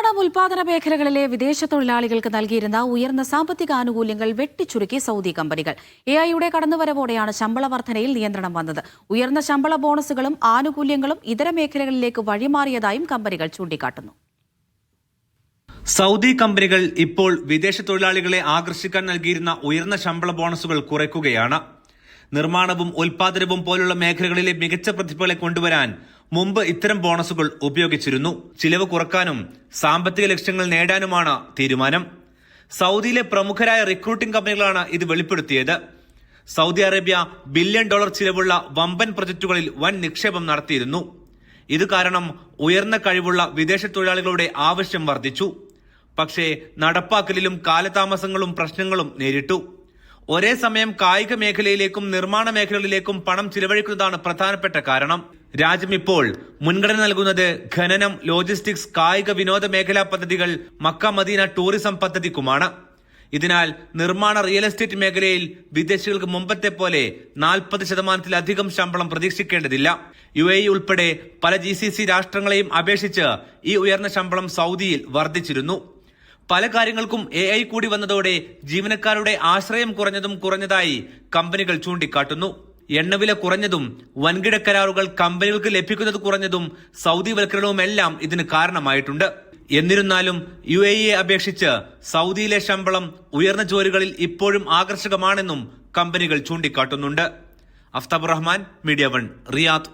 നിർമ്മാണം ഉൽപാദന മേഖലകളിലെ വിദേശ തൊഴിലാളികൾക്ക് നൽകിയിരുന്ന ഉയർന്ന സാമ്പത്തിക ആനുകൂല്യങ്ങൾ വെട്ടിച്ചുരുക്കി സൗദി കമ്പനികൾ. എഐയുടെ കടന്നുവരവോടെയാണ് ശമ്പള വർധനയിൽ നിയന്ത്രണം വന്നത്. ഉയർന്ന ശമ്പള ബോണസുകളും ആനുകൂല്യങ്ങളും ഇതര മേഖലകളിലേക്ക് വഴിമാറിയതായും കമ്പനികൾ ചൂണ്ടിക്കാട്ടുന്നു. സൗദി കമ്പനികൾ ഇപ്പോൾ വിദേശ തൊഴിലാളികളെ ആകർഷിക്കാൻ നൽകിയിരുന്ന ഉയർന്ന ശമ്പള ബോണസുകൾ കുറയ്ക്കുകയാണ്. നിർമ്മാണവും ഉൽപാദനവും പോലുള്ള മേഖലകളിലെ മികച്ച പ്രതിഭകളെ കൊണ്ടുവരാൻ മുമ്പ് ഇത്തരം ബോണസുകൾ ഉപയോഗിച്ചിരുന്നു. ചിലവ് കുറക്കാനും സാമ്പത്തിക ലക്ഷ്യങ്ങൾ നേടാനുമാണ് തീരുമാനം. സൗദിയിലെ പ്രമുഖരായ റിക്രൂട്ടിംഗ് കമ്പനികളാണ് ഇത് വെളിപ്പെടുത്തിയത്. സൗദി അറേബ്യ $1 ബില്യൺ ചിലവുള്ള വമ്പൻ പ്രൊജക്ടുകളിൽ വൻ നിക്ഷേപം നടത്തിയിരുന്നു. ഇത് കാരണം ഉയർന്ന കഴിവുള്ള വിദേശ തൊഴിലാളികളുടെ ആവശ്യം വർദ്ധിച്ചു. പക്ഷേ നടപ്പാക്കലിലും കാലതാമസങ്ങളും പ്രശ്നങ്ങളും നേരിട്ടു. ഒരേ സമയം കായിക മേഖലയിലേക്കും നിർമ്മാണ മേഖലകളിലേക്കും പണം ചിലവഴിക്കുന്നതാണ് പ്രധാനപ്പെട്ട കാരണം. രാജ്യം ഇപ്പോൾ മുൻഗണന നൽകുന്നത് ഖനനം, ലോജിസ്റ്റിക്സ്, കായിക വിനോദ മേഖലാ പദ്ധതികൾ, മക്ക മദീന ടൂറിസം പദ്ധതിക്കുമാണ്. ഇതിനാൽ നിർമ്മാണ റിയൽ എസ്റ്റേറ്റ് മേഖലയിൽ വിദേശികൾക്ക് മുമ്പത്തെ പോലെ 40% ശമ്പളം പ്രതീക്ഷിക്കേണ്ടതില്ല. UAE ഉൾപ്പെടെ പല GCC രാഷ്ട്രങ്ങളെയും അപേക്ഷിച്ച് ഈ ഉയർന്ന ശമ്പളം സൗദിയിൽ വർദ്ധിച്ചിരുന്നു. പല കാര്യങ്ങൾക്കും AI കൂടി വന്നതോടെ ജീവനക്കാരുടെ ആശ്രയം കുറഞ്ഞതായി കമ്പനികൾ ചൂണ്ടിക്കാട്ടുന്നു. എണ്ണവില കുറഞ്ഞതും വൻകിട കരാറുകൾ കമ്പനികൾക്ക് ലഭിക്കുന്നത് കുറഞ്ഞതും സൗദിവൽക്കരണവുമെല്ലാം ഇതിന് കാരണമായിട്ടുണ്ട്. എന്നിരുന്നാലും UAE അപേക്ഷിച്ച് സൗദിയിലെ ശമ്പളം ഉയർന്ന ജോലികളിൽ ഇപ്പോഴും ആകർഷകമാണെന്നും കമ്പനികൾ ചൂണ്ടിക്കാട്ടുന്നുണ്ട്. Aftab Rahman, Media 1, Riyadh.